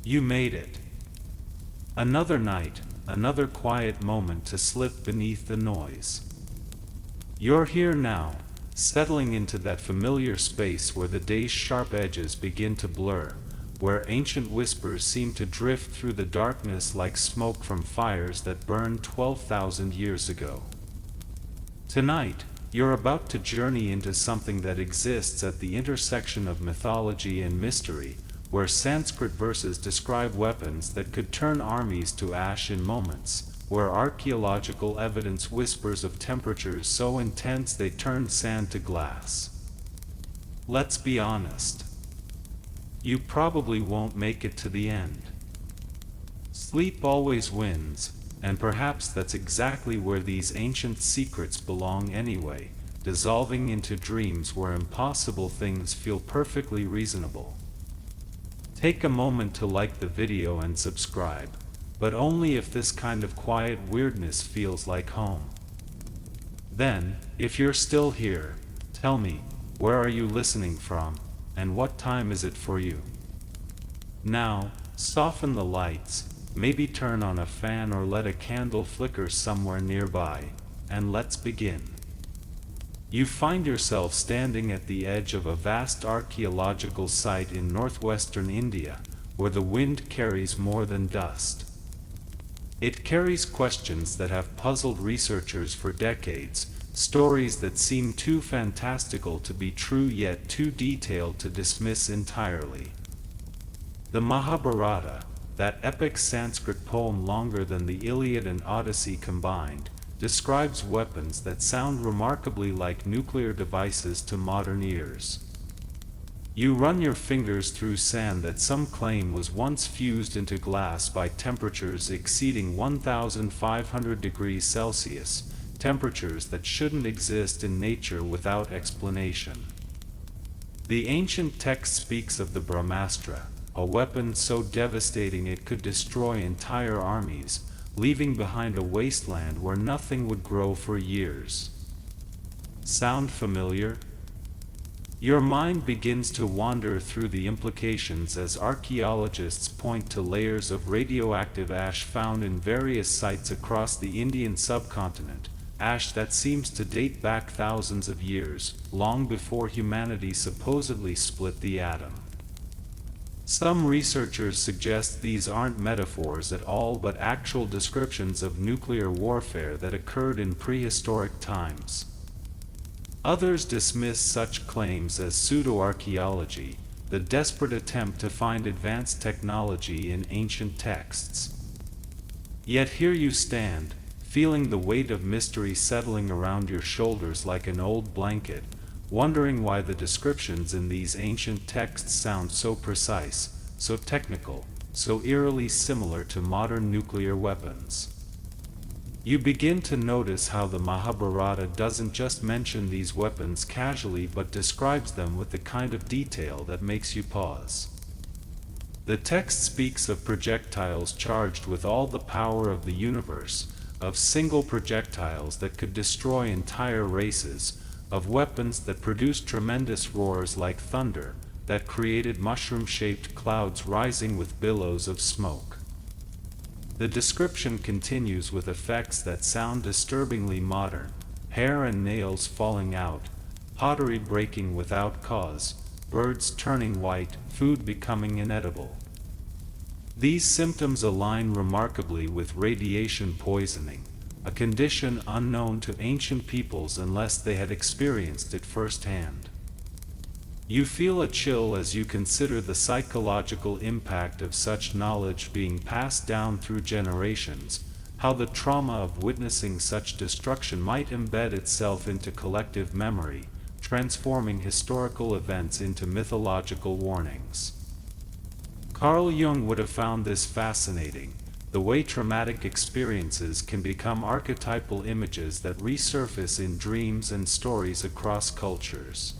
You made it. Another night, another quiet moment to slip beneath the noise. You're here now, settling into that familiar space where the day's sharp edges begin to blur, where ancient whispers seem to drift through the darkness like smoke from fires that burned 12,000 years ago. Tonight, you're about to journey into something that exists at the intersection of mythology and mystery, where Sanskrit verses describe weapons that could turn armies to ash in moments, where archaeological evidence whispers of temperatures so intense they turned sand to glass. Let's be honest. You probably won't make it to the end. Sleep always wins, and perhaps that's exactly where these ancient secrets belong anyway, dissolving into dreams where impossible things feel perfectly reasonable. Take a moment to like the video and subscribe, but only if this kind of quiet weirdness feels like home. Then, if you're still here, tell me, where are you listening from, and what time is it for you? Now, soften the lights, maybe turn on a fan or let a candle flicker somewhere nearby, and let's begin. You find yourself standing at the edge of a vast archaeological site in northwestern India, where the wind carries more than dust. It carries questions that have puzzled researchers for decades, stories that seem too fantastical to be true yet too detailed to dismiss entirely. The Mahabharata, that epic Sanskrit poem longer than the Iliad and Odyssey combined, describes weapons that sound remarkably like nuclear devices to modern ears. You run your fingers through sand that some claim was once fused into glass by temperatures exceeding 1,500 degrees Celsius, temperatures that shouldn't exist in nature without explanation. The ancient text speaks of the Brahmastra, a weapon so devastating it could destroy entire armies, leaving behind a wasteland where nothing would grow for years. Sound familiar? Your mind begins to wander through the implications as archaeologists point to layers of radioactive ash found in various sites across the Indian subcontinent, ash that seems to date back thousands of years, long before humanity supposedly split the atom. Some researchers suggest these aren't metaphors at all but actual descriptions of nuclear warfare that occurred in prehistoric times. Others dismiss such claims as pseudo-archaeology, the desperate attempt to find advanced technology in ancient texts. Yet here you stand, feeling the weight of mystery settling around your shoulders like an old blanket, wondering why the descriptions in these ancient texts sound so precise, so technical, so eerily similar to modern nuclear weapons. You begin to notice how the Mahabharata doesn't just mention these weapons casually but describes them with the kind of detail that makes you pause. The text speaks of projectiles charged with all the power of the universe, of single projectiles that could destroy entire races, of weapons that produced tremendous roars like thunder, that created mushroom-shaped clouds rising with billows of smoke. The description continues with effects that sound disturbingly modern: hair and nails falling out, pottery breaking without cause, birds turning white, food becoming inedible. These symptoms align remarkably with radiation poisoning, a condition unknown to ancient peoples unless they had experienced it firsthand. You feel a chill as you consider the psychological impact of such knowledge being passed down through generations, how the trauma of witnessing such destruction might embed itself into collective memory, transforming historical events into mythological warnings. Carl Jung would have found this fascinating, the way traumatic experiences can become archetypal images that resurface in dreams and stories across cultures.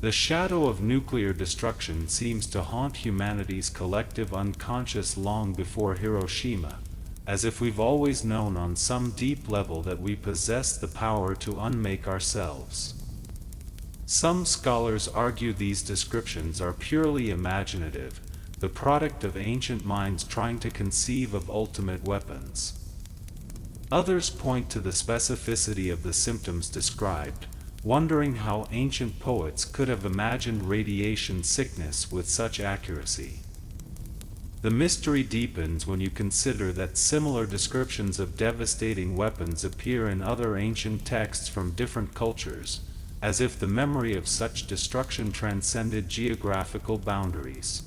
The shadow of nuclear destruction seems to haunt humanity's collective unconscious long before Hiroshima, as if we've always known on some deep level that we possess the power to unmake ourselves. Some scholars argue these descriptions are purely imaginative, the product of ancient minds trying to conceive of ultimate weapons. Others point to the specificity of the symptoms described, wondering how ancient poets could have imagined radiation sickness with such accuracy. The mystery deepens when you consider that similar descriptions of devastating weapons appear in other ancient texts from different cultures, as if the memory of such destruction transcended geographical boundaries.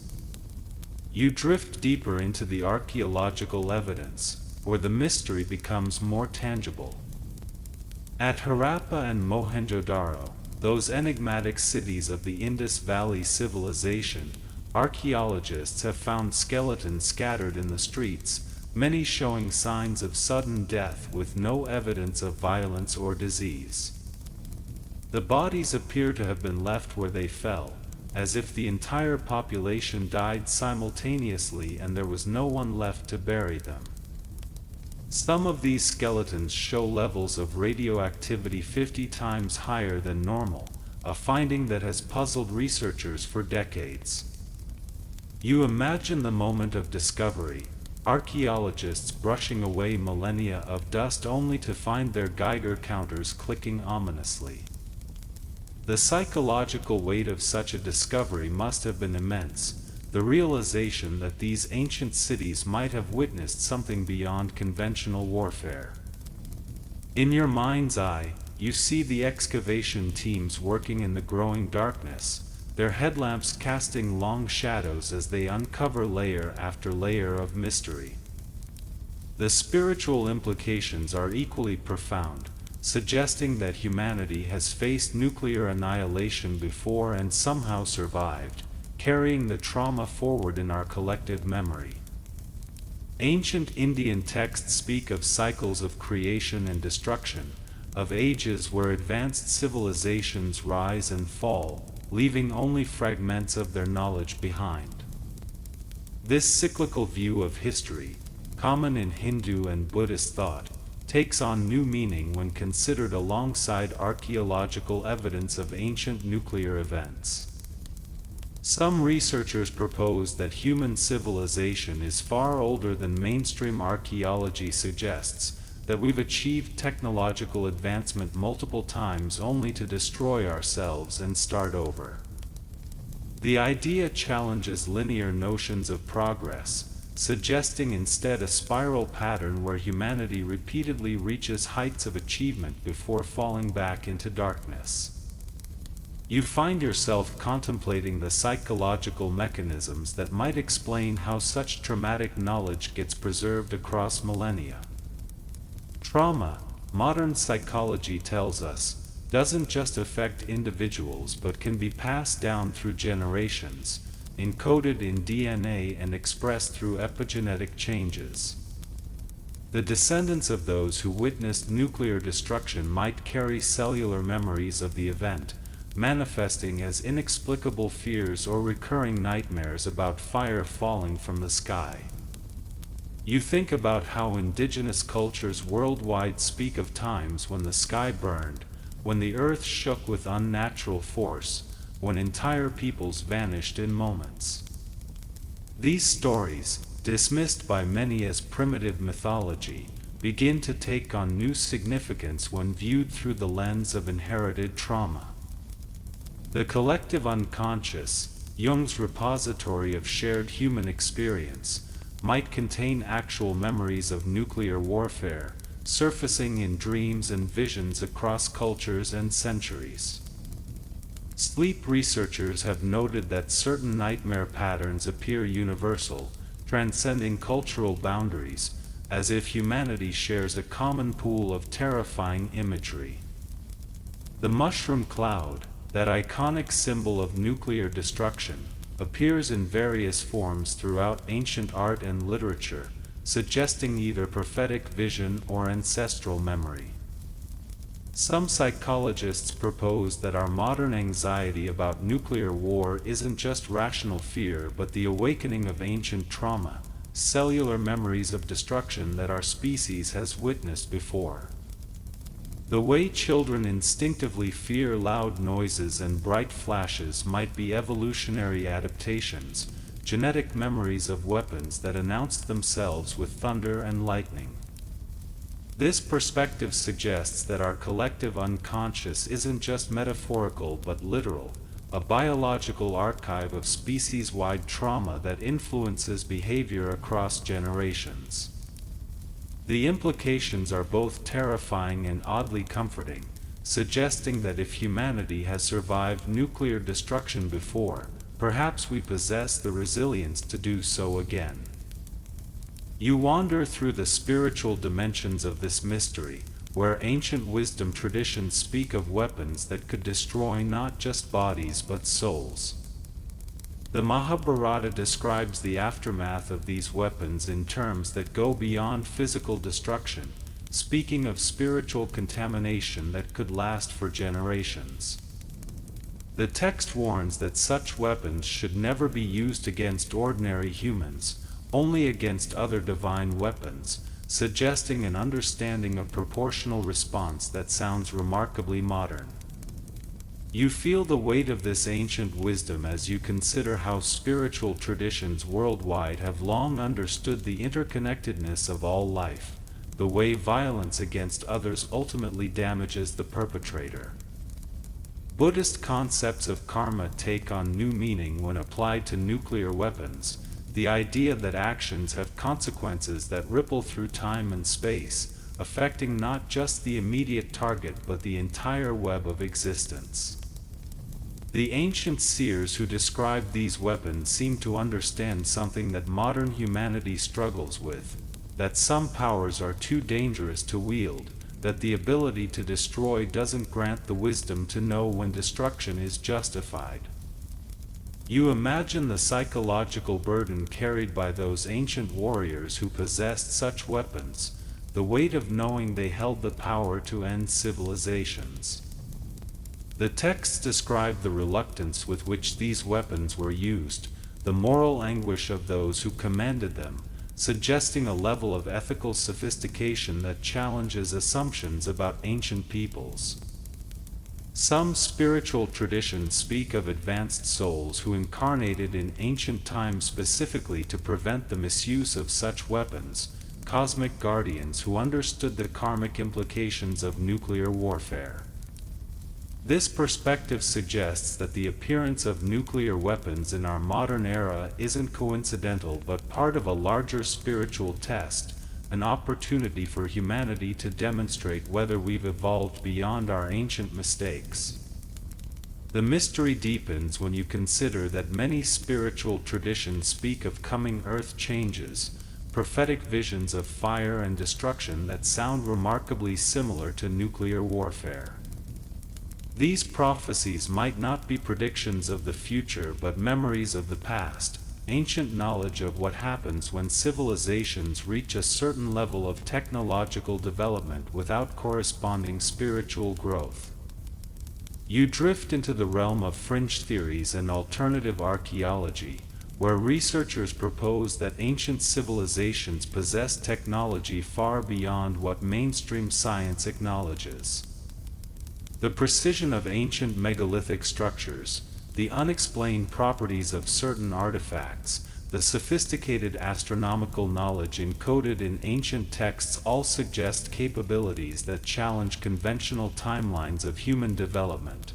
You drift deeper into the archaeological evidence, where the mystery becomes more tangible. At Harappa and Mohenjo-daro, those enigmatic cities of the Indus Valley civilization, archaeologists have found skeletons scattered in the streets, many showing signs of sudden death with no evidence of violence or disease. The bodies appear to have been left where they fell, as if the entire population died simultaneously and there was no one left to bury them. Some of these skeletons show levels of radioactivity 50 times higher than normal, a finding that has puzzled researchers for decades. You imagine the moment of discovery, archaeologists brushing away millennia of dust only to find their Geiger counters clicking ominously. The psychological weight of such a discovery must have been immense, the realization that these ancient cities might have witnessed something beyond conventional warfare. In your mind's eye, you see the excavation teams working in the growing darkness, their headlamps casting long shadows as they uncover layer after layer of mystery. The spiritual implications are equally profound, suggesting that humanity has faced nuclear annihilation before and somehow survived, carrying the trauma forward in our collective memory. Ancient Indian texts speak of cycles of creation and destruction, of ages where advanced civilizations rise and fall, leaving only fragments of their knowledge behind. This cyclical view of history, common in Hindu and Buddhist thought, takes on new meaning when considered alongside archaeological evidence of ancient nuclear events. Some researchers propose that human civilization is far older than mainstream archaeology suggests, that we've achieved technological advancement multiple times only to destroy ourselves and start over. The idea challenges linear notions of progress, suggesting instead a spiral pattern where humanity repeatedly reaches heights of achievement before falling back into darkness. You find yourself contemplating the psychological mechanisms that might explain how such traumatic knowledge gets preserved across millennia. Trauma, modern psychology tells us, doesn't just affect individuals but can be passed down through generations, encoded in DNA and expressed through epigenetic changes. The descendants of those who witnessed nuclear destruction might carry cellular memories of the event, manifesting as inexplicable fears or recurring nightmares about fire falling from the sky. You think about how indigenous cultures worldwide speak of times when the sky burned, when the earth shook with unnatural force, when entire peoples vanished in moments. These stories, dismissed by many as primitive mythology, begin to take on new significance when viewed through the lens of inherited trauma. The collective unconscious, Jung's repository of shared human experience, might contain actual memories of nuclear warfare, surfacing in dreams and visions across cultures and centuries. Sleep researchers have noted that certain nightmare patterns appear universal, transcending cultural boundaries, as if humanity shares a common pool of terrifying imagery. The mushroom cloud, that iconic symbol of nuclear destruction, appears in various forms throughout ancient art and literature, suggesting either prophetic vision or ancestral memory. Some psychologists propose that our modern anxiety about nuclear war isn't just rational fear but the awakening of ancient trauma, cellular memories of destruction that our species has witnessed before. The way children instinctively fear loud noises and bright flashes might be evolutionary adaptations, genetic memories of weapons that announced themselves with thunder and lightning. This perspective suggests that our collective unconscious isn't just metaphorical but literal, a biological archive of species-wide trauma that influences behavior across generations. The implications are both terrifying and oddly comforting, suggesting that if humanity has survived nuclear destruction before, perhaps we possess the resilience to do so again. You wander through the spiritual dimensions of this mystery, where ancient wisdom traditions speak of weapons that could destroy not just bodies but souls. The Mahabharata describes the aftermath of these weapons in terms that go beyond physical destruction, speaking of spiritual contamination that could last for generations. The text warns that such weapons should never be used against ordinary humans, only against other divine weapons, suggesting an understanding of proportional response that sounds remarkably modern. You feel the weight of this ancient wisdom as you consider how spiritual traditions worldwide have long understood the interconnectedness of all life, the way violence against others ultimately damages the perpetrator. Buddhist concepts of karma take on new meaning when applied to nuclear weapons, the idea that actions have consequences that ripple through time and space, affecting not just the immediate target but the entire web of existence. The ancient seers who described these weapons seem to understand something that modern humanity struggles with, that some powers are too dangerous to wield, that the ability to destroy doesn't grant the wisdom to know when destruction is justified. You imagine the psychological burden carried by those ancient warriors who possessed such weapons, the weight of knowing they held the power to end civilizations. The texts describe the reluctance with which these weapons were used, the moral anguish of those who commanded them, suggesting a level of ethical sophistication that challenges assumptions about ancient peoples. Some spiritual traditions speak of advanced souls who incarnated in ancient times specifically to prevent the misuse of such weapons, cosmic guardians who understood the karmic implications of nuclear warfare. This perspective suggests that the appearance of nuclear weapons in our modern era isn't coincidental but part of a larger spiritual test, an opportunity for humanity to demonstrate whether we've evolved beyond our ancient mistakes. The mystery deepens when you consider that many spiritual traditions speak of coming earth changes, prophetic visions of fire and destruction that sound remarkably similar to nuclear warfare. These prophecies might not be predictions of the future but memories of the past, ancient knowledge of what happens when civilizations reach a certain level of technological development without corresponding spiritual growth. You drift into the realm of fringe theories and alternative archaeology, where researchers propose that ancient civilizations possess technology far beyond what mainstream science acknowledges. The precision of ancient megalithic structures, the unexplained properties of certain artifacts, the sophisticated astronomical knowledge encoded in ancient texts all suggest capabilities that challenge conventional timelines of human development.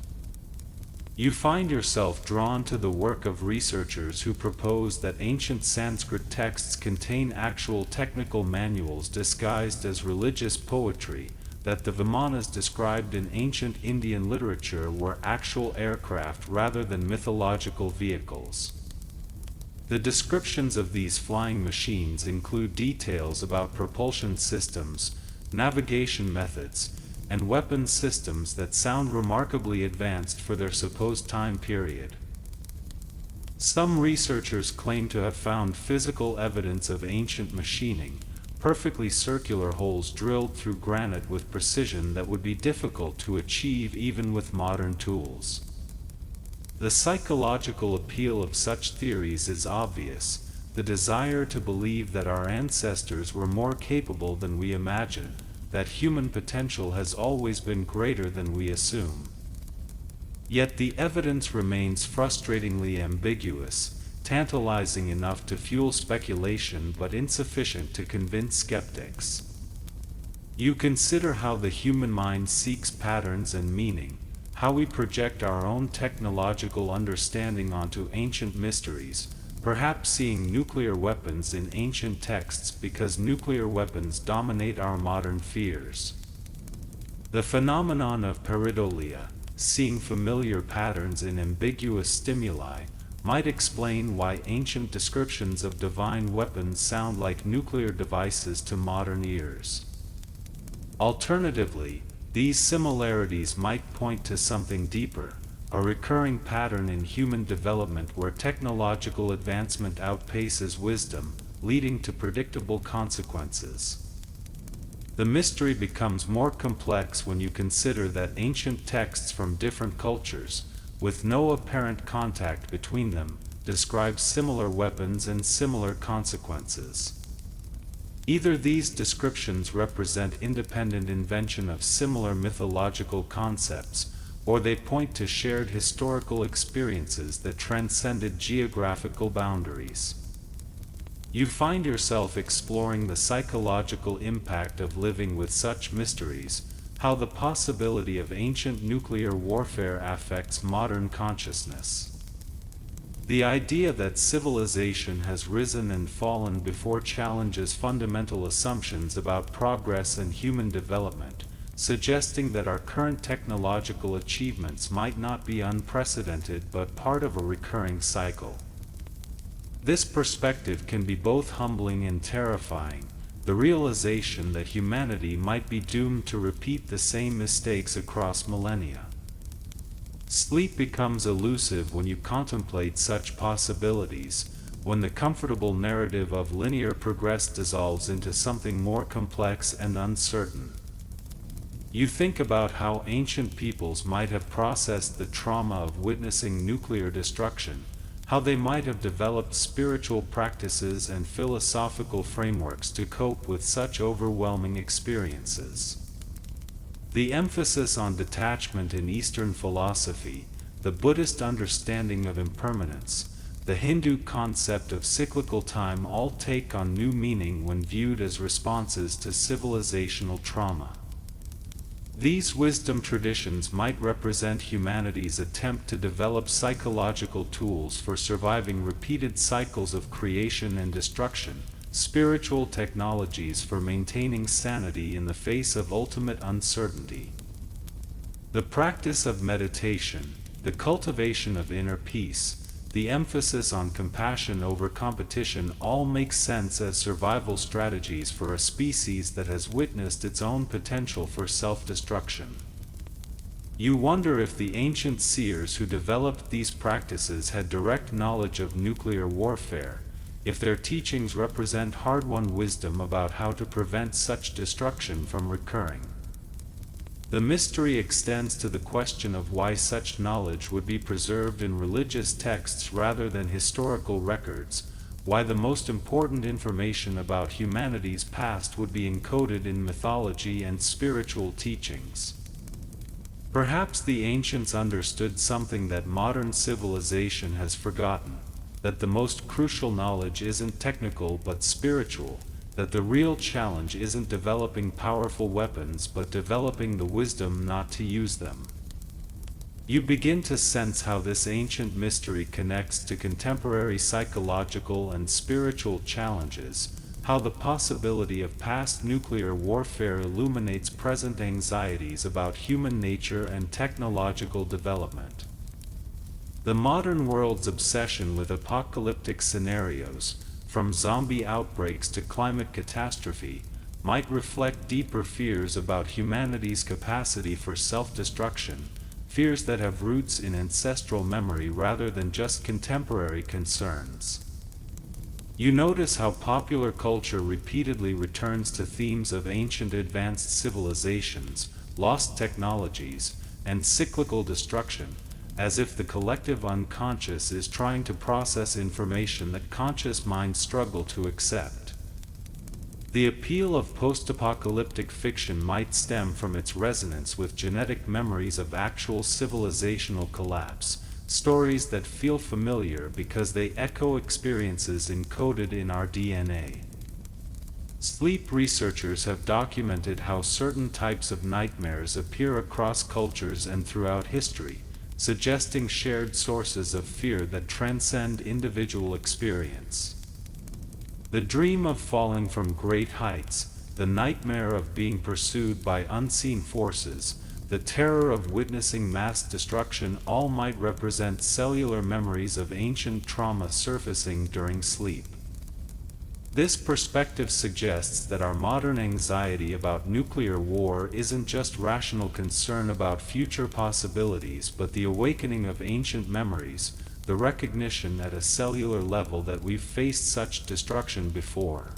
You find yourself drawn to the work of researchers who propose that ancient Sanskrit texts contain actual technical manuals disguised as religious poetry, that the Vimanas described in ancient Indian literature were actual aircraft rather than mythological vehicles. The descriptions of these flying machines include details about propulsion systems, navigation methods, and weapon systems that sound remarkably advanced for their supposed time period. Some researchers claim to have found physical evidence of ancient machining, perfectly circular holes drilled through granite with precision that would be difficult to achieve even with modern tools. The psychological appeal of such theories is obvious, the desire to believe that our ancestors were more capable than we imagine, that human potential has always been greater than we assume. Yet the evidence remains frustratingly ambiguous, tantalizing enough to fuel speculation but insufficient to convince skeptics. You consider how the human mind seeks patterns and meaning, how we project our own technological understanding onto ancient mysteries, perhaps seeing nuclear weapons in ancient texts because nuclear weapons dominate our modern fears. The phenomenon of pareidolia, seeing familiar patterns in ambiguous stimuli, might explain why ancient descriptions of divine weapons sound like nuclear devices to modern ears. Alternatively, these similarities might point to something deeper, a recurring pattern in human development where technological advancement outpaces wisdom, leading to predictable consequences. The mystery becomes more complex when you consider that ancient texts from different cultures, with no apparent contact between them, describe similar weapons and similar consequences. Either these descriptions represent independent invention of similar mythological concepts, or they point to shared historical experiences that transcended geographical boundaries. You find yourself exploring the psychological impact of living with such mysteries, how the possibility of ancient nuclear warfare affects modern consciousness. The idea that civilization has risen and fallen before challenges fundamental assumptions about progress and human development, suggesting that our current technological achievements might not be unprecedented but part of a recurring cycle. This perspective can be both humbling and terrifying, the realization that humanity might be doomed to repeat the same mistakes across millennia. Sleep becomes elusive when you contemplate such possibilities, when the comfortable narrative of linear progress dissolves into something more complex and uncertain. You think about how ancient peoples might have processed the trauma of witnessing nuclear destruction, how they might have developed spiritual practices and philosophical frameworks to cope with such overwhelming experiences. The emphasis on detachment in Eastern philosophy, the Buddhist understanding of impermanence, the Hindu concept of cyclical time all take on new meaning when viewed as responses to civilizational trauma. These wisdom traditions might represent humanity's attempt to develop psychological tools for surviving repeated cycles of creation and destruction, spiritual technologies for maintaining sanity in the face of ultimate uncertainty. The practice of meditation, the cultivation of inner peace, the emphasis on compassion over competition all make sense as survival strategies for a species that has witnessed its own potential for self-destruction. You wonder if the ancient seers who developed these practices had direct knowledge of nuclear warfare, if their teachings represent hard-won wisdom about how to prevent such destruction from recurring. The mystery extends to the question of why such knowledge would be preserved in religious texts rather than historical records, why the most important information about humanity's past would be encoded in mythology and spiritual teachings. Perhaps the ancients understood something that modern civilization has forgotten, that the most crucial knowledge isn't technical but spiritual, that the real challenge isn't developing powerful weapons but developing the wisdom not to use them. You begin to sense how this ancient mystery connects to contemporary psychological and spiritual challenges, how the possibility of past nuclear warfare illuminates present anxieties about human nature and technological development. The modern world's obsession with apocalyptic scenarios, from zombie outbreaks to climate catastrophe, might reflect deeper fears about humanity's capacity for self-destruction, fears that have roots in ancestral memory rather than just contemporary concerns. You notice how popular culture repeatedly returns to themes of ancient advanced civilizations, lost technologies, and cyclical destruction, as if the collective unconscious is trying to process information that conscious minds struggle to accept. The appeal of post-apocalyptic fiction might stem from its resonance with genetic memories of actual civilizational collapse, stories that feel familiar because they echo experiences encoded in our DNA. Sleep researchers have documented how certain types of nightmares appear across cultures and throughout history, suggesting shared sources of fear that transcend individual experience. The dream of falling from great heights, the nightmare of being pursued by unseen forces, the terror of witnessing mass destruction all might represent cellular memories of ancient trauma surfacing during sleep. This perspective suggests that our modern anxiety about nuclear war isn't just rational concern about future possibilities but the awakening of ancient memories, the recognition at a cellular level that we've faced such destruction before.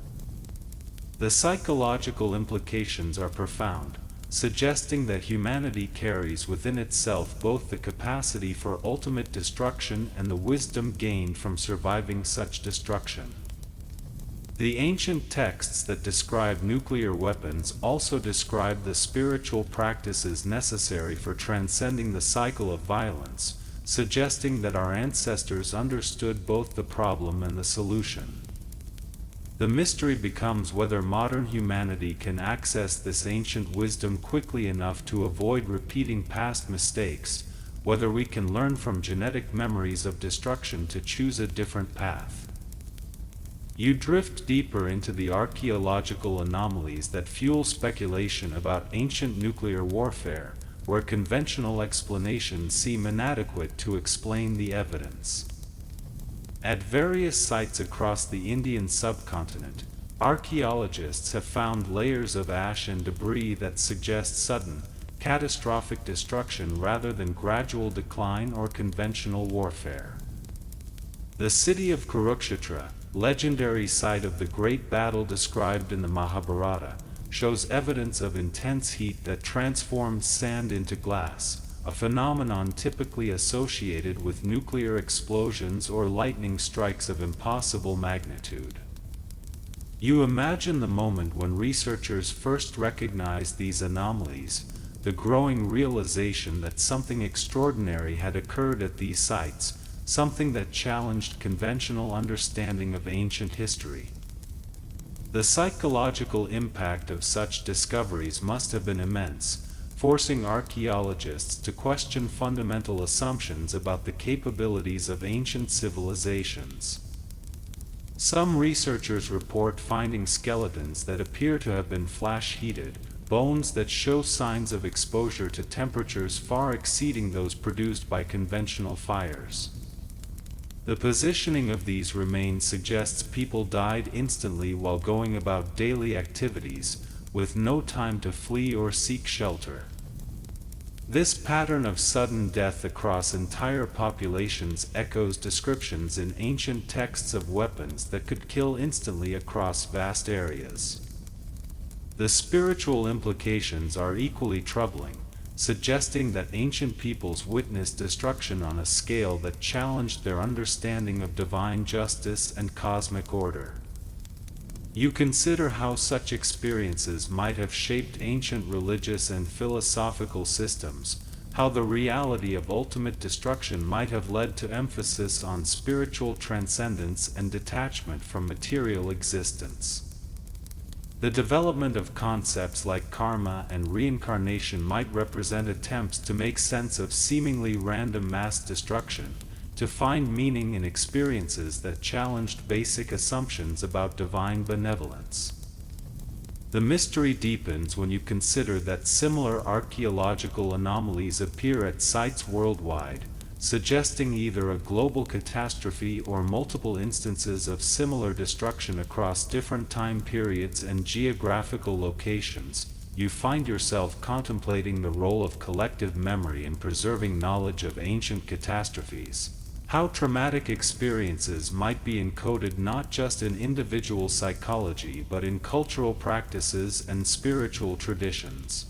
The psychological implications are profound, suggesting that humanity carries within itself both the capacity for ultimate destruction and the wisdom gained from surviving such destruction. The ancient texts that describe nuclear weapons also describe the spiritual practices necessary for transcending the cycle of violence, suggesting that our ancestors understood both the problem and the solution. The mystery becomes whether modern humanity can access this ancient wisdom quickly enough to avoid repeating past mistakes, whether we can learn from genetic memories of destruction to choose a different path. You drift deeper into the archaeological anomalies that fuel speculation about ancient nuclear warfare, where conventional explanations seem inadequate to explain the evidence. At various sites across the Indian subcontinent, archaeologists have found layers of ash and debris that suggest sudden, catastrophic destruction rather than gradual decline or conventional warfare. The city of Kurukshetra, legendary site of the great battle described in the Mahabharata, shows evidence of intense heat that transforms sand into glass, a phenomenon typically associated with nuclear explosions or lightning strikes of impossible magnitude. You imagine the moment when researchers first recognized these anomalies, the growing realization that something extraordinary had occurred at these sites, something that challenged conventional understanding of ancient history. The psychological impact of such discoveries must have been immense, forcing archaeologists to question fundamental assumptions about the capabilities of ancient civilizations. Some researchers report finding skeletons that appear to have been flash-heated, bones that show signs of exposure to temperatures far exceeding those produced by conventional fires. The positioning of these remains suggests people died instantly while going about daily activities, with no time to flee or seek shelter. This pattern of sudden death across entire populations echoes descriptions in ancient texts of weapons that could kill instantly across vast areas. The spiritual implications are equally troubling, suggesting that ancient peoples witnessed destruction on a scale that challenged their understanding of divine justice and cosmic order. You consider how such experiences might have shaped ancient religious and philosophical systems, how the reality of ultimate destruction might have led to emphasis on spiritual transcendence and detachment from material existence. The development of concepts like karma and reincarnation might represent attempts to make sense of seemingly random mass destruction, to find meaning in experiences that challenged basic assumptions about divine benevolence. The mystery deepens when you consider that similar archaeological anomalies appear at sites worldwide, suggesting either a global catastrophe or multiple instances of similar destruction across different time periods and geographical locations. You find yourself contemplating the role of collective memory in preserving knowledge of ancient catastrophes, how traumatic experiences might be encoded not just in individual psychology but in cultural practices and spiritual traditions.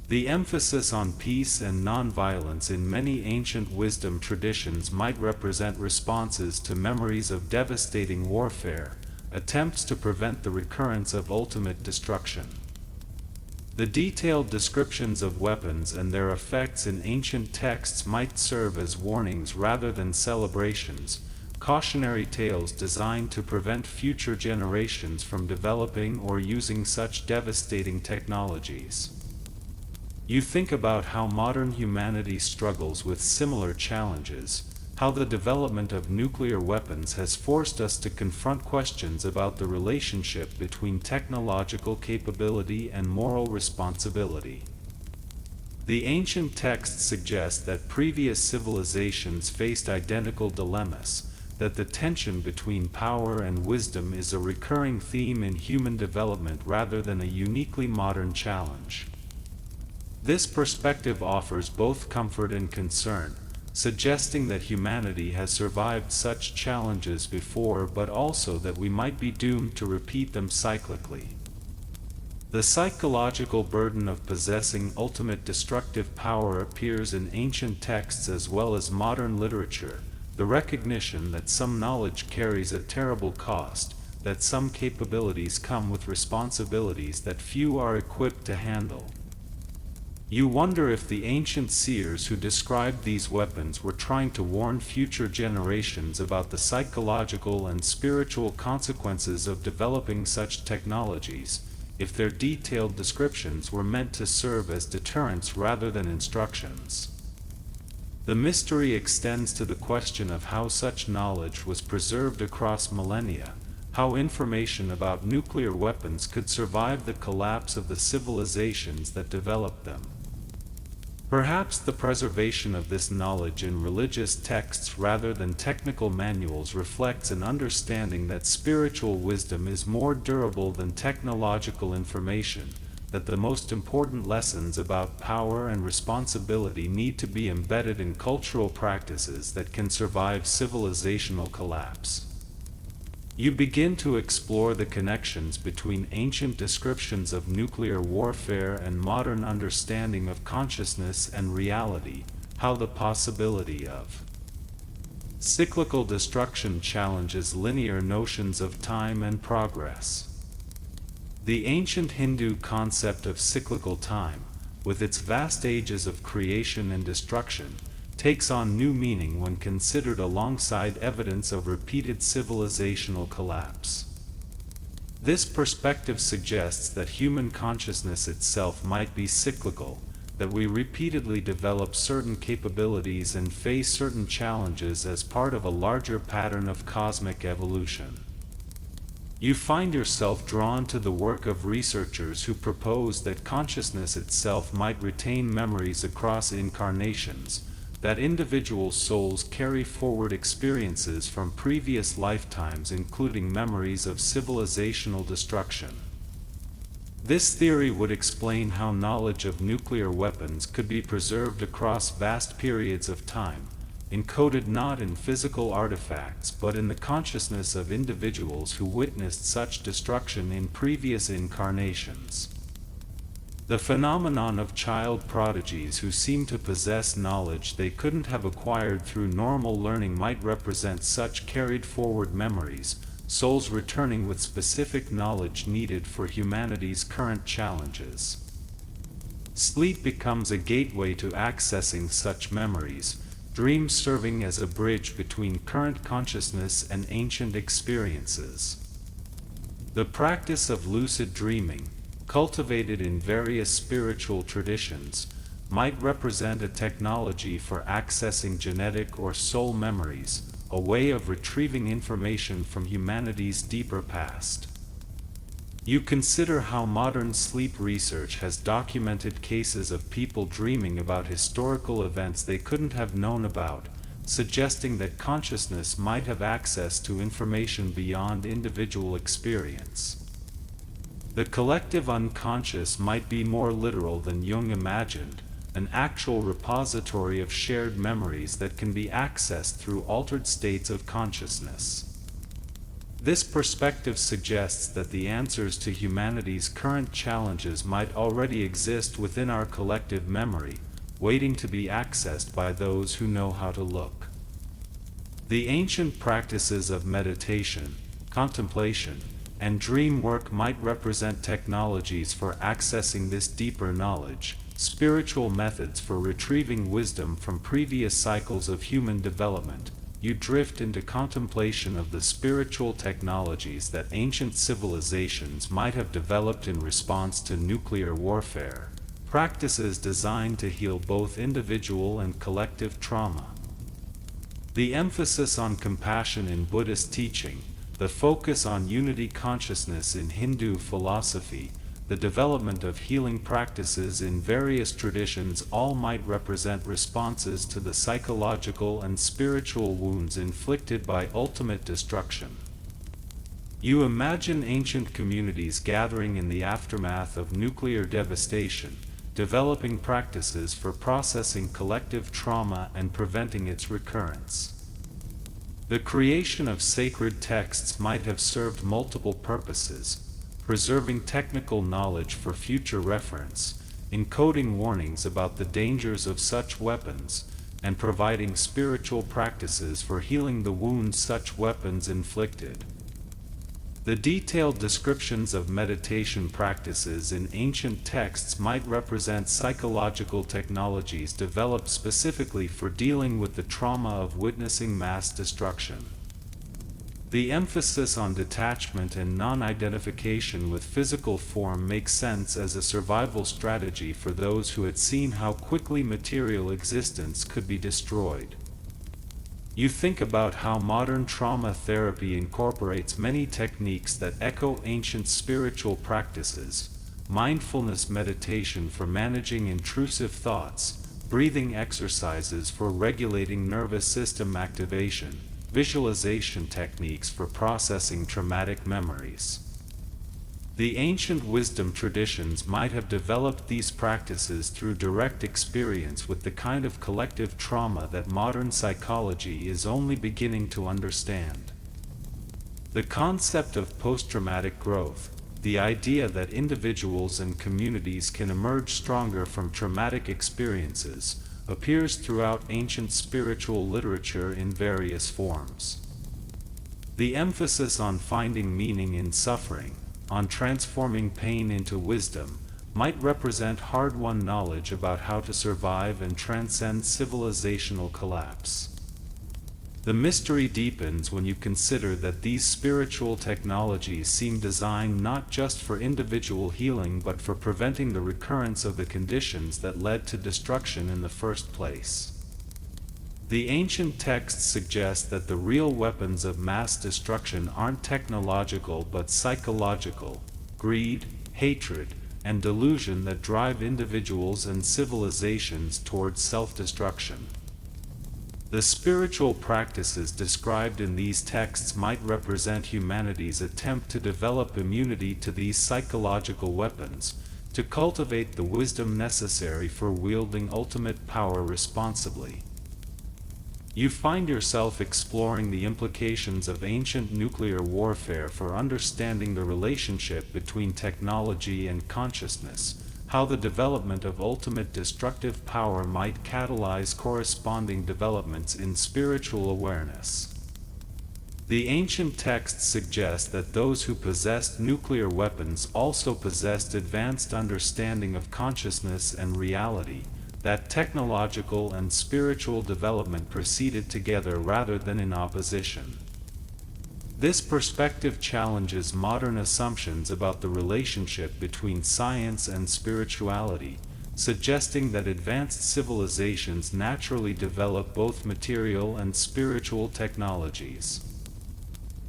The emphasis on peace and nonviolence in many ancient wisdom traditions might represent responses to memories of devastating warfare, attempts to prevent the recurrence of ultimate destruction. The detailed descriptions of weapons and their effects in ancient texts might serve as warnings rather than celebrations, cautionary tales designed to prevent future generations from developing or using such devastating technologies. You think about how modern humanity struggles with similar challenges, how the development of nuclear weapons has forced us to confront questions about the relationship between technological capability and moral responsibility. The ancient texts suggest that previous civilizations faced identical dilemmas, that the tension between power and wisdom is a recurring theme in human development rather than a uniquely modern challenge. This perspective offers both comfort and concern, suggesting that humanity has survived such challenges before, but also that we might be doomed to repeat them cyclically. The psychological burden of possessing ultimate destructive power appears in ancient texts as well as modern literature, the recognition that some knowledge carries a terrible cost, that some capabilities come with responsibilities that few are equipped to handle. You wonder if the ancient seers who described these weapons were trying to warn future generations about the psychological and spiritual consequences of developing such technologies, if their detailed descriptions were meant to serve as deterrents rather than instructions. The mystery extends to the question of how such knowledge was preserved across millennia, how information about nuclear weapons could survive the collapse of the civilizations that developed them. Perhaps the preservation of this knowledge in religious texts rather than technical manuals reflects an understanding that spiritual wisdom is more durable than technological information, that the most important lessons about power and responsibility need to be embedded in cultural practices that can survive civilizational collapse. You begin to explore the connections between ancient descriptions of nuclear warfare and modern understanding of consciousness and reality, how the possibility of cyclical destruction challenges linear notions of time and progress. The ancient Hindu concept of cyclical time, with its vast ages of creation and destruction, takes on new meaning when considered alongside evidence of repeated civilizational collapse. This perspective suggests that human consciousness itself might be cyclical, that we repeatedly develop certain capabilities and face certain challenges as part of a larger pattern of cosmic evolution. You find yourself drawn to the work of researchers who propose that consciousness itself might retain memories across incarnations, that individual souls carry forward experiences from previous lifetimes, including memories of civilizational destruction. This theory would explain how knowledge of nuclear weapons could be preserved across vast periods of time, encoded not in physical artifacts but in the consciousness of individuals who witnessed such destruction in previous incarnations. The phenomenon of child prodigies who seem to possess knowledge they couldn't have acquired through normal learning might represent such carried forward memories, souls returning with specific knowledge needed for humanity's current challenges. Sleep becomes a gateway to accessing such memories, dreams serving as a bridge between current consciousness and ancient experiences. The practice of lucid dreaming, cultivated in various spiritual traditions, might represent a technology for accessing genetic or soul memories, a way of retrieving information from humanity's deeper past. You consider how modern sleep research has documented cases of people dreaming about historical events they couldn't have known about, suggesting that consciousness might have access to information beyond individual experience. The collective unconscious might be more literal than Jung imagined, an actual repository of shared memories that can be accessed through altered states of consciousness. This perspective suggests that the answers to humanity's current challenges might already exist within our collective memory, waiting to be accessed by those who know how to look. The ancient practices of meditation, contemplation, and dream work might represent technologies for accessing this deeper knowledge, spiritual methods for retrieving wisdom from previous cycles of human development. You drift into contemplation of the spiritual technologies that ancient civilizations might have developed in response to nuclear warfare, practices designed to heal both individual and collective trauma. The emphasis on compassion in Buddhist teaching, the focus on unity consciousness in Hindu philosophy, the development of healing practices in various traditions all might represent responses to the psychological and spiritual wounds inflicted by ultimate destruction. You imagine ancient communities gathering in the aftermath of nuclear devastation, developing practices for processing collective trauma and preventing its recurrence. The creation of sacred texts might have served multiple purposes: preserving technical knowledge for future reference, encoding warnings about the dangers of such weapons, and providing spiritual practices for healing the wounds such weapons inflicted. The detailed descriptions of meditation practices in ancient texts might represent psychological technologies developed specifically for dealing with the trauma of witnessing mass destruction. The emphasis on detachment and non-identification with physical form makes sense as a survival strategy for those who had seen how quickly material existence could be destroyed. You think about how modern trauma therapy incorporates many techniques that echo ancient spiritual practices: mindfulness meditation for managing intrusive thoughts, breathing exercises for regulating nervous system activation, visualization techniques for processing traumatic memories. The ancient wisdom traditions might have developed these practices through direct experience with the kind of collective trauma that modern psychology is only beginning to understand. The concept of post-traumatic growth, the idea that individuals and communities can emerge stronger from traumatic experiences, appears throughout ancient spiritual literature in various forms. The emphasis on finding meaning in suffering, on transforming pain into wisdom, might represent hard-won knowledge about how to survive and transcend civilizational collapse. The mystery deepens when you consider that these spiritual technologies seem designed not just for individual healing but for preventing the recurrence of the conditions that led to destruction in the first place. The ancient texts suggest that the real weapons of mass destruction aren't technological but psychological: greed, hatred, and delusion that drive individuals and civilizations towards self-destruction. The spiritual practices described in these texts might represent humanity's attempt to develop immunity to these psychological weapons, to cultivate the wisdom necessary for wielding ultimate power responsibly. You find yourself exploring the implications of ancient nuclear warfare for understanding the relationship between technology and consciousness, how the development of ultimate destructive power might catalyze corresponding developments in spiritual awareness. The ancient texts suggest that those who possessed nuclear weapons also possessed advanced understanding of consciousness and reality, that technological and spiritual development proceeded together rather than in opposition. This perspective challenges modern assumptions about the relationship between science and spirituality, suggesting that advanced civilizations naturally develop both material and spiritual technologies.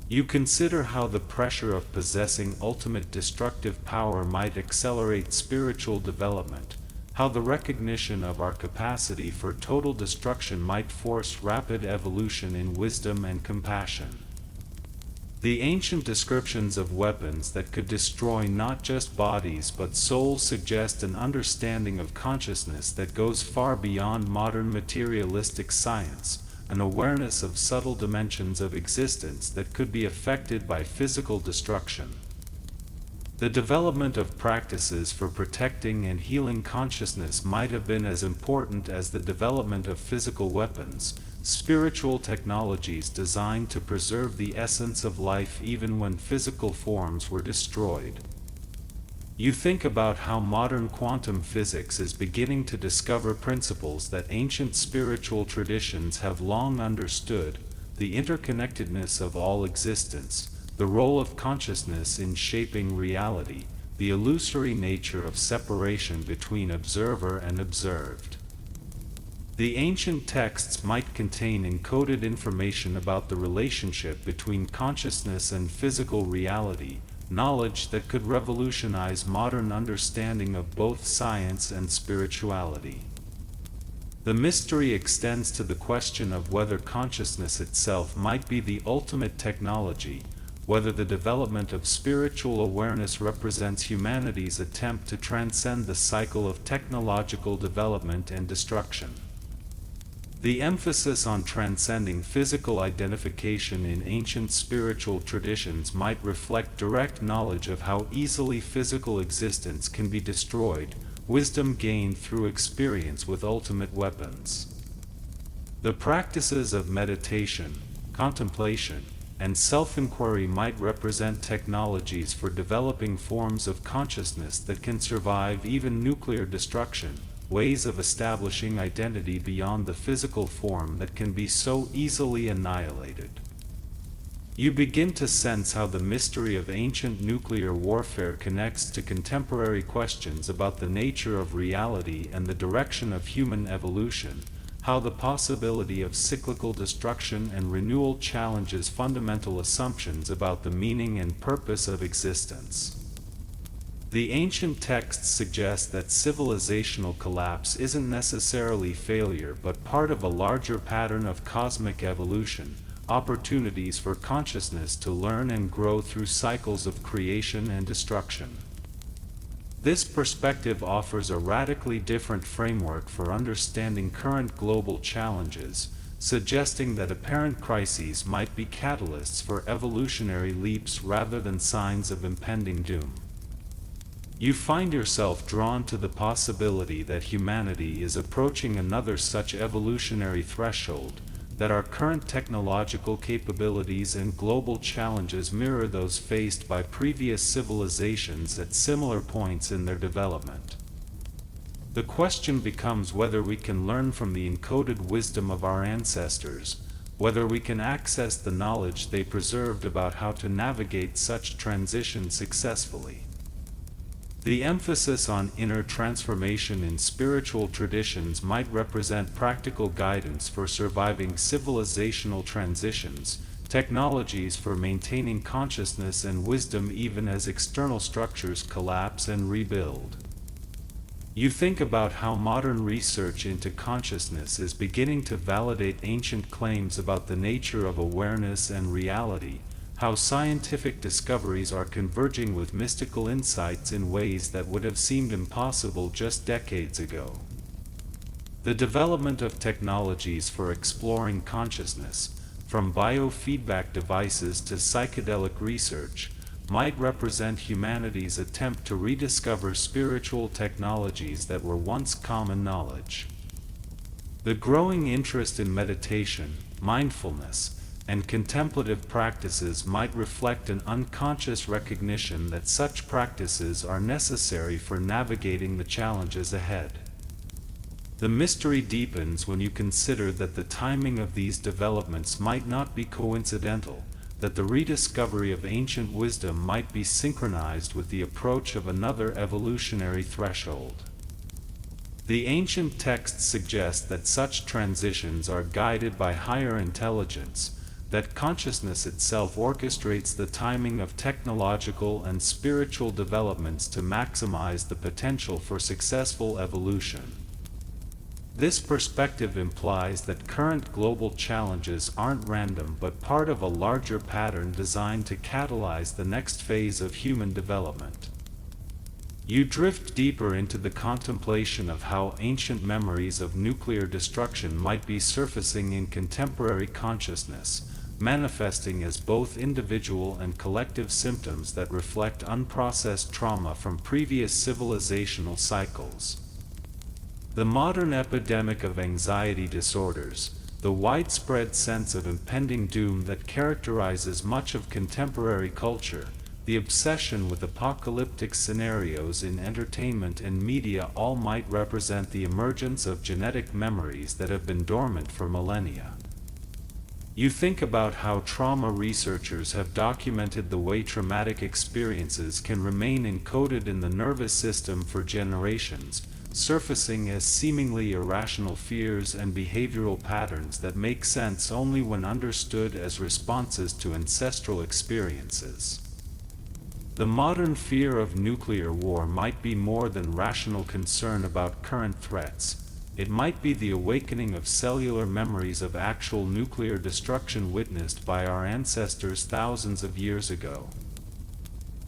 You consider how the pressure of possessing ultimate destructive power might accelerate spiritual development, how the recognition of our capacity for total destruction might force rapid evolution in wisdom and compassion. The ancient descriptions of weapons that could destroy not just bodies but souls suggest an understanding of consciousness that goes far beyond modern materialistic science, an awareness of subtle dimensions of existence that could be affected by physical destruction. The development of practices for protecting and healing consciousness might have been as important as the development of physical weapons, spiritual technologies designed to preserve the essence of life even when physical forms were destroyed. You think about how modern quantum physics is beginning to discover principles that ancient spiritual traditions have long understood: the interconnectedness of all existence, the role of consciousness in shaping reality, the illusory nature of separation between observer and observed. The ancient texts might contain encoded information about the relationship between consciousness and physical reality, knowledge that could revolutionize modern understanding of both science and spirituality. The mystery extends to the question of whether consciousness itself might be the ultimate technology, whether the development of spiritual awareness represents humanity's attempt to transcend the cycle of technological development and destruction. The emphasis on transcending physical identification in ancient spiritual traditions might reflect direct knowledge of how easily physical existence can be destroyed, wisdom gained through experience with ultimate weapons. The practices of meditation, contemplation, and self-inquiry might represent technologies for developing forms of consciousness that can survive even nuclear destruction, ways of establishing identity beyond the physical form that can be so easily annihilated. You begin to sense how the mystery of ancient nuclear warfare connects to contemporary questions about the nature of reality and the direction of human evolution, how the possibility of cyclical destruction and renewal challenges fundamental assumptions about the meaning and purpose of existence. The ancient texts suggest that civilizational collapse isn't necessarily failure but part of a larger pattern of cosmic evolution, opportunities for consciousness to learn and grow through cycles of creation and destruction. This perspective offers a radically different framework for understanding current global challenges, suggesting that apparent crises might be catalysts for evolutionary leaps rather than signs of impending doom. You find yourself drawn to the possibility that humanity is approaching another such evolutionary threshold, that our current technological capabilities and global challenges mirror those faced by previous civilizations at similar points in their development. The question becomes whether we can learn from the encoded wisdom of our ancestors, whether we can access the knowledge they preserved about how to navigate such transition successfully. The emphasis on inner transformation in spiritual traditions might represent practical guidance for surviving civilizational transitions, technologies for maintaining consciousness and wisdom even as external structures collapse and rebuild. You think about how modern research into consciousness is beginning to validate ancient claims about the nature of awareness and reality, how scientific discoveries are converging with mystical insights in ways that would have seemed impossible just decades ago. The development of technologies for exploring consciousness, from biofeedback devices to psychedelic research, might represent humanity's attempt to rediscover spiritual technologies that were once common knowledge. The growing interest in meditation, mindfulness, and contemplative practices might reflect an unconscious recognition that such practices are necessary for navigating the challenges ahead. The mystery deepens when you consider that the timing of these developments might not be coincidental, that the rediscovery of ancient wisdom might be synchronized with the approach of another evolutionary threshold. The ancient texts suggest that such transitions are guided by higher intelligence, that consciousness itself orchestrates the timing of technological and spiritual developments to maximize the potential for successful evolution. This perspective implies that current global challenges aren't random but part of a larger pattern designed to catalyze the next phase of human development. You drift deeper into the contemplation of how ancient memories of nuclear destruction might be surfacing in contemporary consciousness, manifesting as both individual and collective symptoms that reflect unprocessed trauma from previous civilizational cycles. The modern epidemic of anxiety disorders, the widespread sense of impending doom that characterizes much of contemporary culture, the obsession with apocalyptic scenarios in entertainment and media all might represent the emergence of genetic memories that have been dormant for millennia. You think about how trauma researchers have documented the way traumatic experiences can remain encoded in the nervous system for generations, surfacing as seemingly irrational fears and behavioral patterns that make sense only when understood as responses to ancestral experiences. The modern fear of nuclear war might be more than rational concern about current threats. It might be the awakening of cellular memories of actual nuclear destruction witnessed by our ancestors thousands of years ago.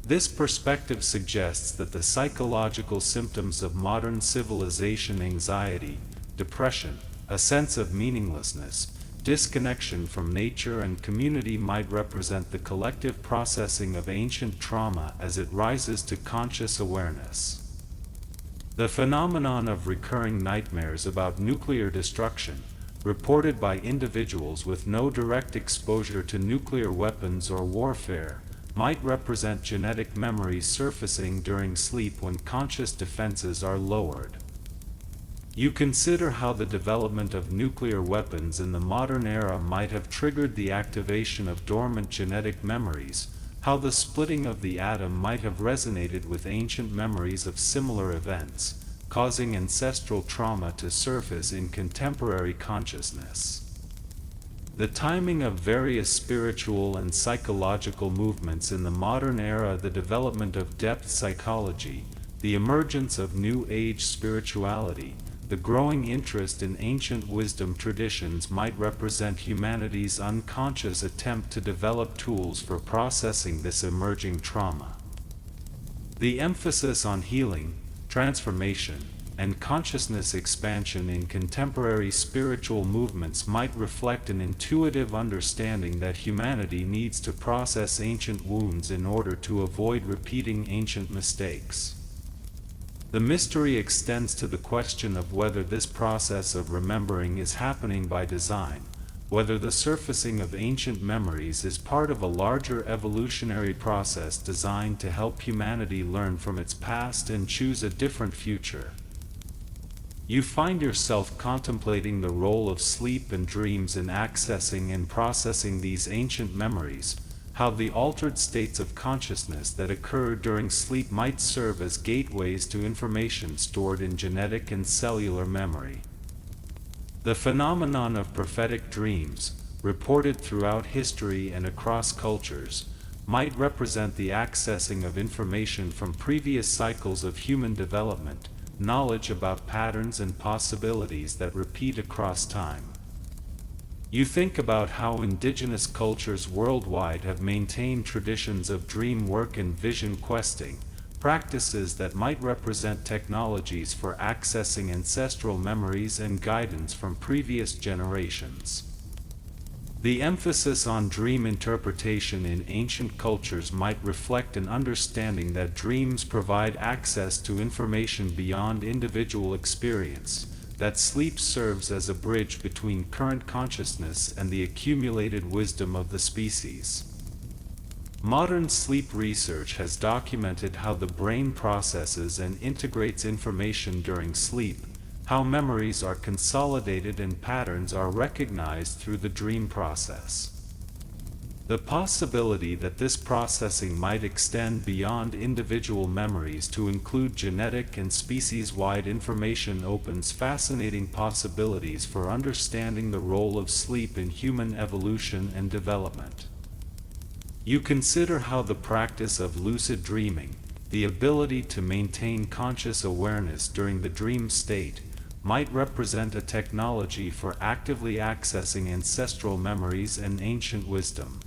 This perspective suggests that the psychological symptoms of modern civilization, anxiety, depression, a sense of meaninglessness, disconnection from nature and community, might represent the collective processing of ancient trauma as it rises to conscious awareness. The phenomenon of recurring nightmares about nuclear destruction, reported by individuals with no direct exposure to nuclear weapons or warfare, might represent genetic memories surfacing during sleep when conscious defenses are lowered. You consider how the development of nuclear weapons in the modern era might have triggered the activation of dormant genetic memories, how the splitting of the atom might have resonated with ancient memories of similar events, causing ancestral trauma to surface in contemporary consciousness. The timing of various spiritual and psychological movements in the modern era, the development of depth psychology, the emergence of New Age spirituality, the growing interest in ancient wisdom traditions might represent humanity's unconscious attempt to develop tools for processing this emerging trauma. The emphasis on healing, transformation, and consciousness expansion in contemporary spiritual movements might reflect an intuitive understanding that humanity needs to process ancient wounds in order to avoid repeating ancient mistakes. The mystery extends to the question of whether this process of remembering is happening by design, whether the surfacing of ancient memories is part of a larger evolutionary process designed to help humanity learn from its past and choose a different future. You find yourself contemplating the role of sleep and dreams in accessing and processing these ancient memories, how the altered states of consciousness that occur during sleep might serve as gateways to information stored in genetic and cellular memory. The phenomenon of prophetic dreams, reported throughout history and across cultures, might represent the accessing of information from previous cycles of human development, knowledge about patterns and possibilities that repeat across time. You think about how indigenous cultures worldwide have maintained traditions of dream work and vision questing, practices that might represent technologies for accessing ancestral memories and guidance from previous generations. The emphasis on dream interpretation in ancient cultures might reflect an understanding that dreams provide access to information beyond individual experience, that sleep serves as a bridge between current consciousness and the accumulated wisdom of the species. Modern sleep research has documented how the brain processes and integrates information during sleep, how memories are consolidated and patterns are recognized through the dream process. The possibility that this processing might extend beyond individual memories to include genetic and species-wide information opens fascinating possibilities for understanding the role of sleep in human evolution and development. You consider how the practice of lucid dreaming, the ability to maintain conscious awareness during the dream state, might represent a technology for actively accessing ancestral memories and ancient wisdom.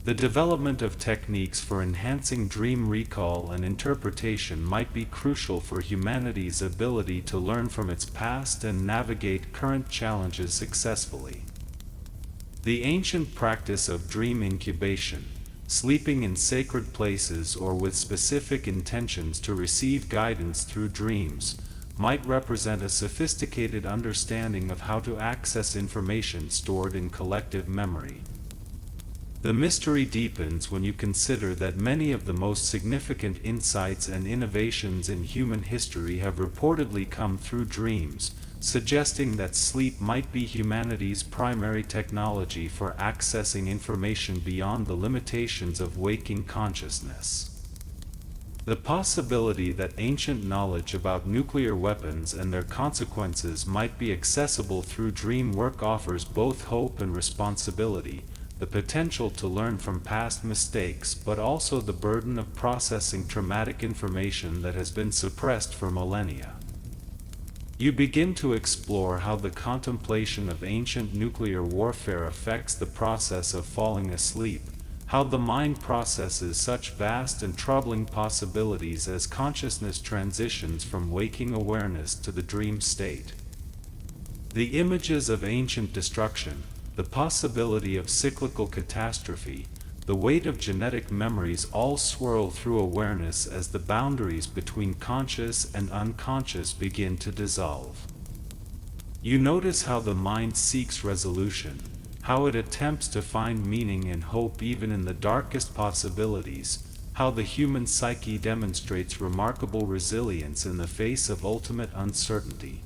The development of techniques for enhancing dream recall and interpretation might be crucial for humanity's ability to learn from its past and navigate current challenges successfully. The ancient practice of dream incubation, sleeping in sacred places or with specific intentions to receive guidance through dreams, might represent a sophisticated understanding of how to access information stored in collective memory. The mystery deepens when you consider that many of the most significant insights and innovations in human history have reportedly come through dreams, suggesting that sleep might be humanity's primary technology for accessing information beyond the limitations of waking consciousness. The possibility that ancient knowledge about nuclear weapons and their consequences might be accessible through dream work offers both hope and responsibility, the potential to learn from past mistakes but also the burden of processing traumatic information that has been suppressed for millennia. You begin to explore how the contemplation of ancient nuclear warfare affects the process of falling asleep, how the mind processes such vast and troubling possibilities as consciousness transitions from waking awareness to the dream state. The images of ancient destruction, the possibility of cyclical catastrophe, the weight of genetic memories all swirl through awareness as the boundaries between conscious and unconscious begin to dissolve. You notice how the mind seeks resolution, how it attempts to find meaning and hope even in the darkest possibilities, how the human psyche demonstrates remarkable resilience in the face of ultimate uncertainty.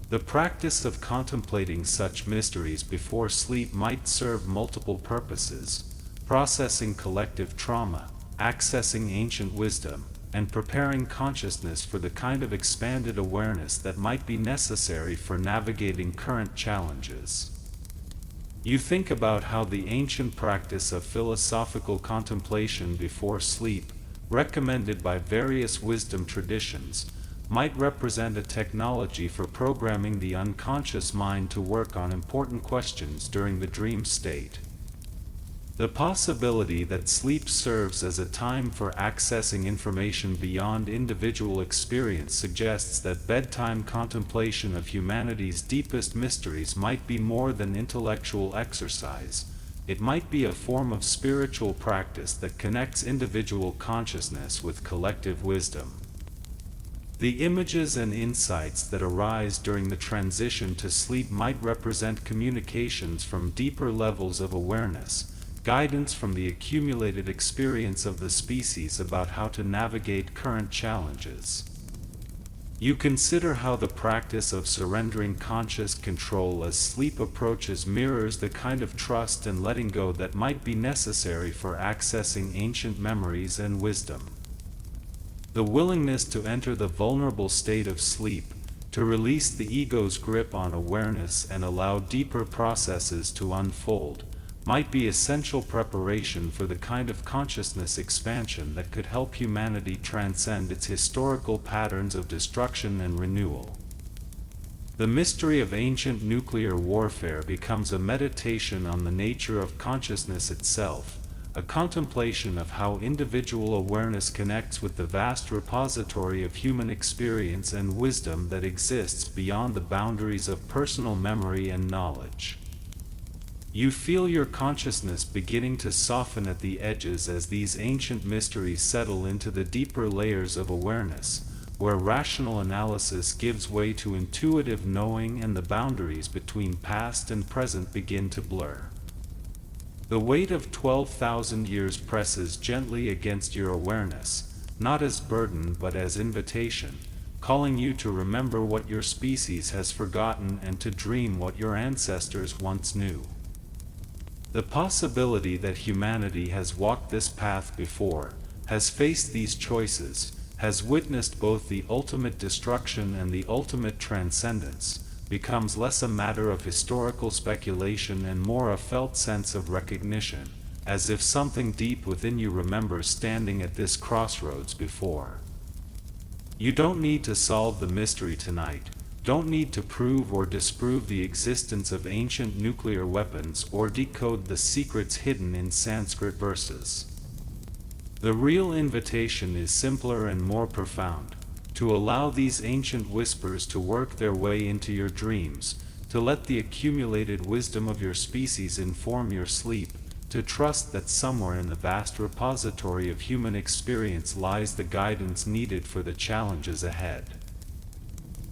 The practice of contemplating such mysteries before sleep might serve multiple purposes: processing collective trauma, accessing ancient wisdom, and preparing consciousness for the kind of expanded awareness that might be necessary for navigating current challenges. You think about how the ancient practice of philosophical contemplation before sleep, recommended by various wisdom traditions, might represent a technology for programming the unconscious mind to work on important questions during the dream state. The possibility that sleep serves as a time for accessing information beyond individual experience suggests that bedtime contemplation of humanity's deepest mysteries might be more than intellectual exercise. It might be a form of spiritual practice that connects individual consciousness with collective wisdom. The images and insights that arise during the transition to sleep might represent communications from deeper levels of awareness, guidance from the accumulated experience of the species about how to navigate current challenges. You consider how the practice of surrendering conscious control as sleep approaches mirrors the kind of trust and letting go that might be necessary for accessing ancient memories and wisdom. The willingness to enter the vulnerable state of sleep, to release the ego's grip on awareness and allow deeper processes to unfold, might be essential preparation for the kind of consciousness expansion that could help humanity transcend its historical patterns of destruction and renewal. The mystery of ancient nuclear warfare becomes a meditation on the nature of consciousness itself, a contemplation of how individual awareness connects with the vast repository of human experience and wisdom that exists beyond the boundaries of personal memory and knowledge. You feel your consciousness beginning to soften at the edges as these ancient mysteries settle into the deeper layers of awareness, where rational analysis gives way to intuitive knowing and the boundaries between past and present begin to blur. The weight of 12,000 years presses gently against your awareness, not as burden but as invitation, calling you to remember what your species has forgotten and to dream what your ancestors once knew. The possibility that humanity has walked this path before, has faced these choices, has witnessed both the ultimate destruction and the ultimate transcendence, becomes less a matter of historical speculation and more a felt sense of recognition, as if something deep within you remembers standing at this crossroads before. You don't need to solve the mystery tonight, don't need to prove or disprove the existence of ancient nuclear weapons or decode the secrets hidden in Sanskrit verses. The real invitation is simpler and more profound, to allow these ancient whispers to work their way into your dreams, to let the accumulated wisdom of your species inform your sleep, to trust that somewhere in the vast repository of human experience lies the guidance needed for the challenges ahead.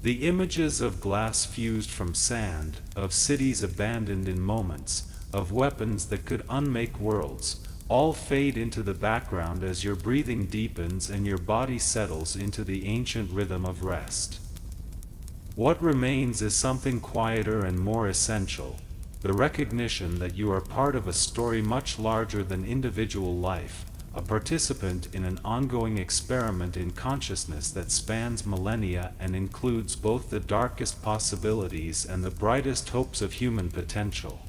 The images of glass fused from sand, of cities abandoned in moments, of weapons that could unmake worlds, all fade into the background as your breathing deepens and your body settles into the ancient rhythm of rest. What remains is something quieter and more essential, the recognition that you are part of a story much larger than individual life, a participant in an ongoing experiment in consciousness that spans millennia and includes both the darkest possibilities and the brightest hopes of human potential.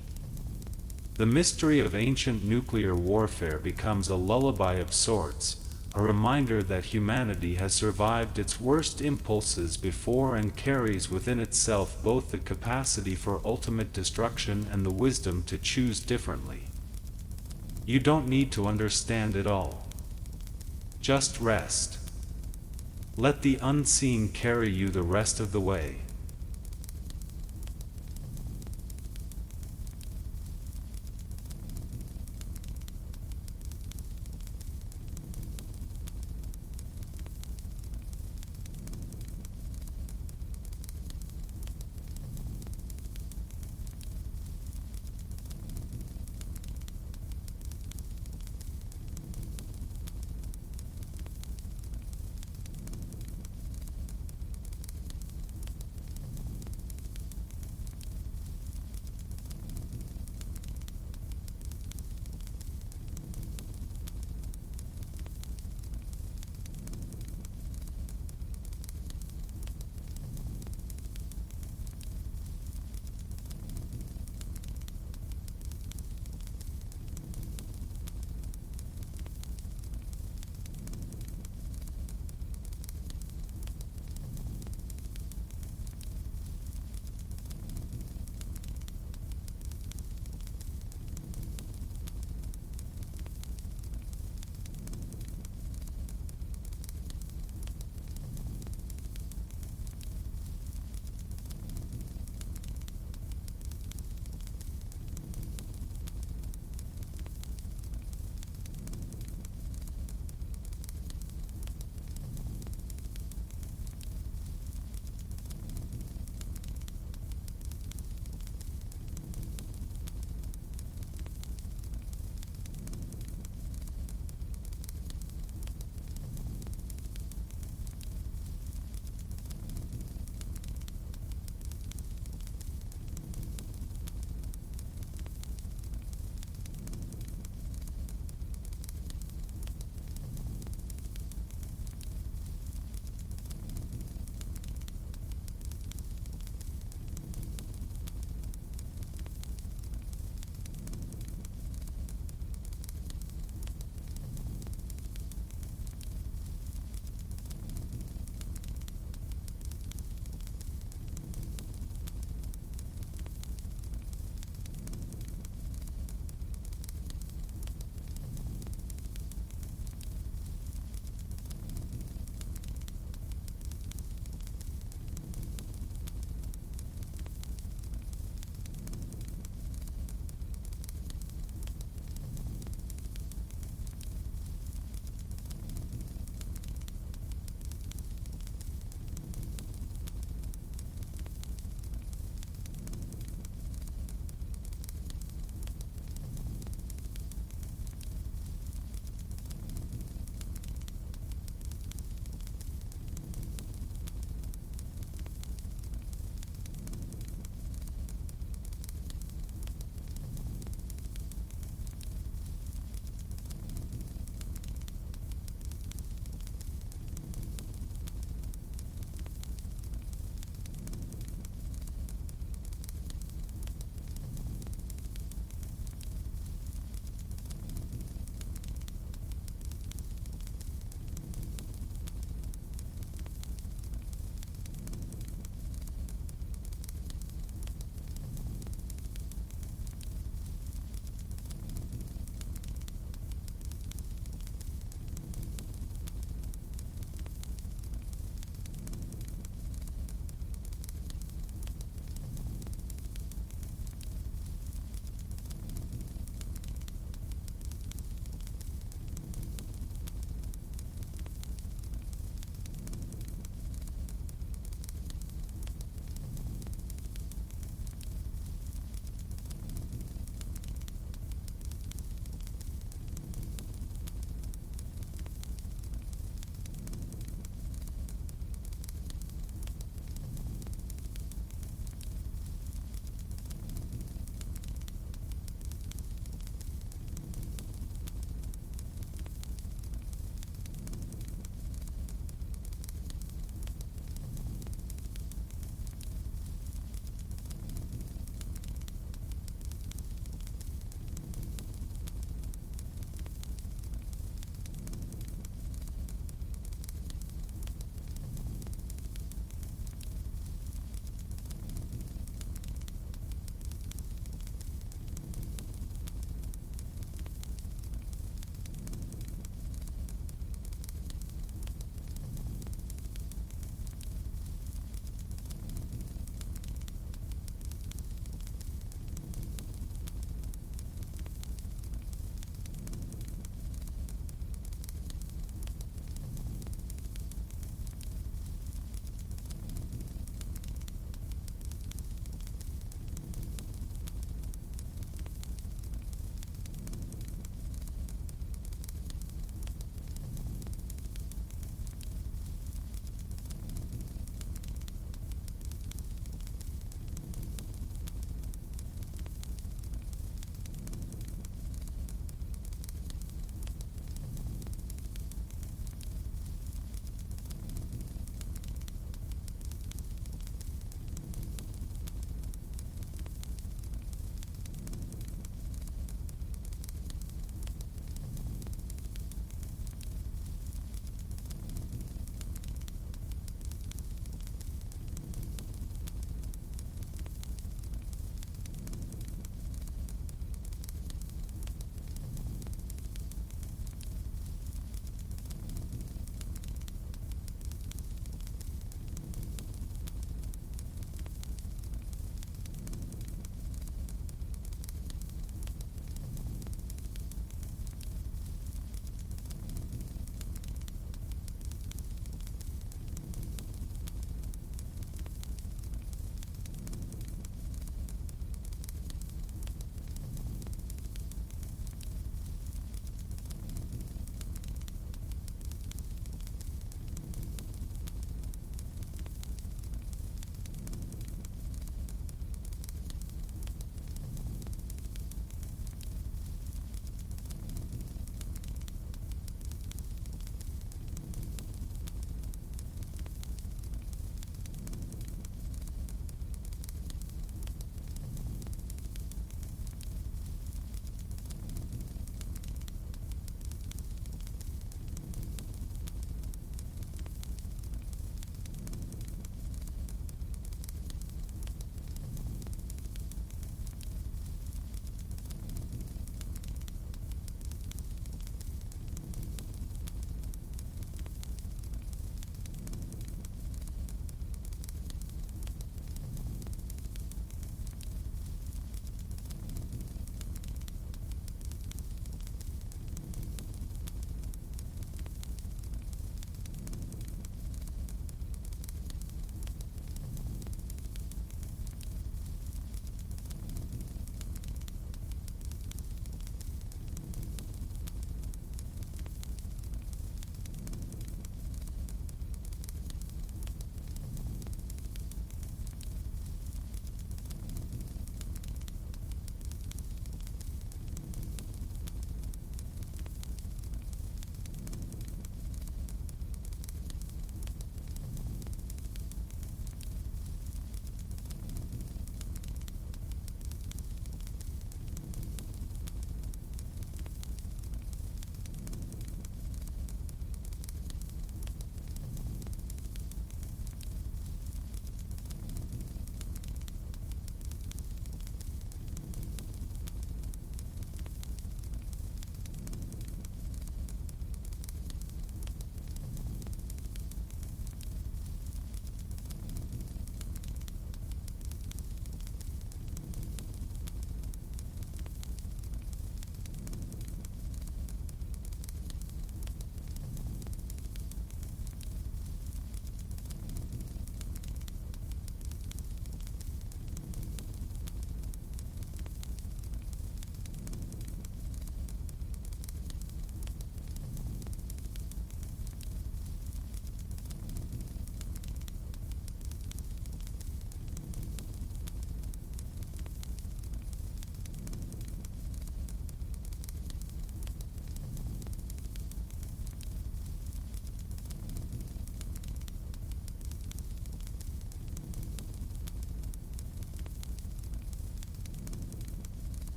The mystery of ancient nuclear warfare becomes a lullaby of sorts, a reminder that humanity has survived its worst impulses before and carries within itself both the capacity for ultimate destruction and the wisdom to choose differently. You don't need to understand it all. Just rest. Let the unseen carry you the rest of the way.